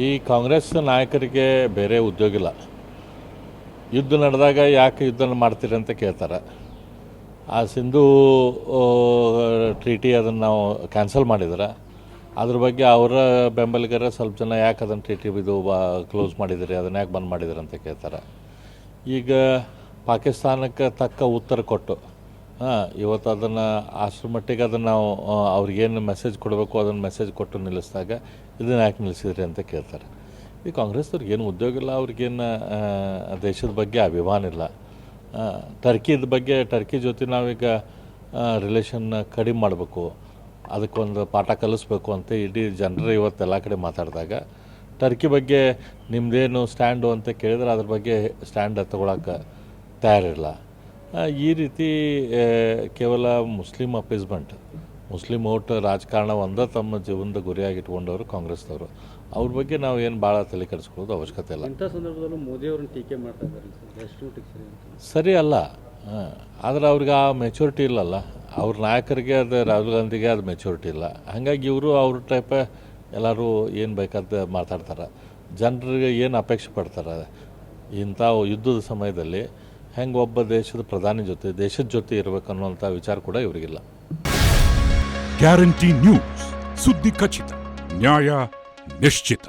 ಈ ಕಾಂಗ್ರೆಸ್ ನಾಯಕರಿಗೆ ಬೇರೆ ಉದ್ಯೋಗ ಇಲ್ಲ. ಯುದ್ಧ ನಡೆದಾಗ ಯಾಕೆ ಯುದ್ಧ ಮಾಡ್ತೀರಿ ಅಂತ ಕೇಳ್ತಾರೆ. ಆ ಸಿಂಧೂ ಟ್ರೀಟಿ ಅದನ್ನು ನಾವು ಕ್ಯಾನ್ಸಲ್ ಮಾಡಿದ್ರೆ ಅದ್ರ ಬಗ್ಗೆ ಅವರ ಬೆಂಬಲಿಗರ ಸ್ವಲ್ಪ ಜನ ಯಾಕೆ ಅದನ್ನು ಟ್ರೀಟಿ ಇದು ಕ್ಲೋಸ್ ಮಾಡಿದಿರಿ, ಅದನ್ನು ಯಾಕೆ ಬಂದ್ ಮಾಡಿದಿರಿ ಅಂತ ಕೇಳ್ತಾರೆ. ಈಗ ಪಾಕಿಸ್ತಾನಕ್ಕೆ ತಕ್ಕ ಉತ್ತರ ಕೊಟ್ಟು ಇವತ್ತು ಅದನ್ನು ಅಷ್ಟರ ಮಟ್ಟಿಗೆ ಅದನ್ನು ನಾವು ಅವ್ರಿಗೇನು ಮೆಸೇಜ್ ಕೊಡಬೇಕು ಅದನ್ನು ಮೆಸೇಜ್ ಕೊಟ್ಟು ನಿಲ್ಲಿಸಿದಾಗ ಇದನ್ನು ಯಾಕೆ ನಿಲ್ಲಿಸಿದ್ರಿ ಅಂತ ಕೇಳ್ತಾರೆ. ಈ ಕಾಂಗ್ರೆಸ್ದವ್ರಿಗೆ ಏನು ಉದ್ಯೋಗ ಇಲ್ಲ, ಅವ್ರಿಗೇನು ದೇಶದ ಬಗ್ಗೆ ಅಭಿಮಾನ ಇಲ್ಲ. ಟರ್ಕಿ ಜೊತೆ ನಾವೀಗ ರಿಲೇಷನ್ ಕಡಿಮೆ ಮಾಡಬೇಕು, ಅದಕ್ಕೊಂದು ಪಾಠ ಕಲಿಸ್ಬೇಕು ಅಂತ ಇಡೀ ಜನರು ಇವತ್ತೆಲ್ಲ ಕಡೆ ಮಾತಾಡಿದಾಗ ಟರ್ಕಿ ಬಗ್ಗೆ ನಿಮ್ಮದೇನು ಸ್ಟ್ಯಾಂಡು ಅಂತ ಕೇಳಿದ್ರೆ ಅದ್ರ ಬಗ್ಗೆ ಸ್ಟ್ಯಾಂಡ್ ತಗೊಳಕ್ಕೆ ತಯಾರಿಲ್ಲ. ಈ ರೀತಿ ಕೇವಲ ಮುಸ್ಲಿಂ ಅಪೀಸ್ಮೆಂಟ್, ಮುಸ್ಲಿಂ ಓಟ್ ರಾಜಕಾರಣ ಒಂದೇ ತಮ್ಮ ಜೀವನದ ಗುರಿಯಾಗಿ ಇಟ್ಕೊಂಡವರು ಕಾಂಗ್ರೆಸ್ದವರು. ಅವ್ರ ಬಗ್ಗೆ ನಾವು ಏನು ಭಾಳ ತಲೆ ಕೆಡಿಸ್ಕೊಳ್ಳೋದು ಅವಶ್ಯಕತೆ ಇಲ್ಲ. ಇಂಥ ಸಂದರ್ಭದಲ್ಲೂ ಮೋದಿಯವ್ರನ್ನ ಟೀಕೆ ಮಾಡ್ತಾ ಇದ್ದಾರೆ, ಸರಿ ಅಲ್ಲ. ಆದರೆ ಅವ್ರಿಗೆ ಆ ಮೆಚುರಿಟಿ ಇಲ್ಲಲ್ಲ. ಅವ್ರ ನಾಯಕರಿಗೆ ಅದು ರಾಹುಲ್ ಗಾಂಧಿಗೆ ಅದು ಮೆಚುರಿಟಿ ಇಲ್ಲ. ಹಾಗಾಗಿ ಇವರು ಅವ್ರ ಟೈಪ ಎಲ್ಲರೂ ಏನು ಬೇಕಾದ ಮಾತಾಡ್ತಾರೆ. ಜನರಿಗೆ ಏನು ಅಪೇಕ್ಷೆ ಪಡ್ತಾರೆ ಇಂಥ ಯುದ್ಧದ ಸಮಯದಲ್ಲಿ ಹೆಂಗೆ ಒಬ್ಬ ದೇಶದ ಪ್ರಧಾನಿ ಜೊತೆ ದೇಶದ ಜೊತೆ ಇರಬೇಕು ಅನ್ನುವಂಥ ವಿಚಾರ ಕೂಡ ಇವರಿಗಿಲ್ಲ. ಗ್ಯಾರಂಟಿ ನ್ಯೂಸ್, ಸುದ್ದಿ ಖಚಿತ, ನ್ಯಾಯ ನಿಶ್ಚಿತ.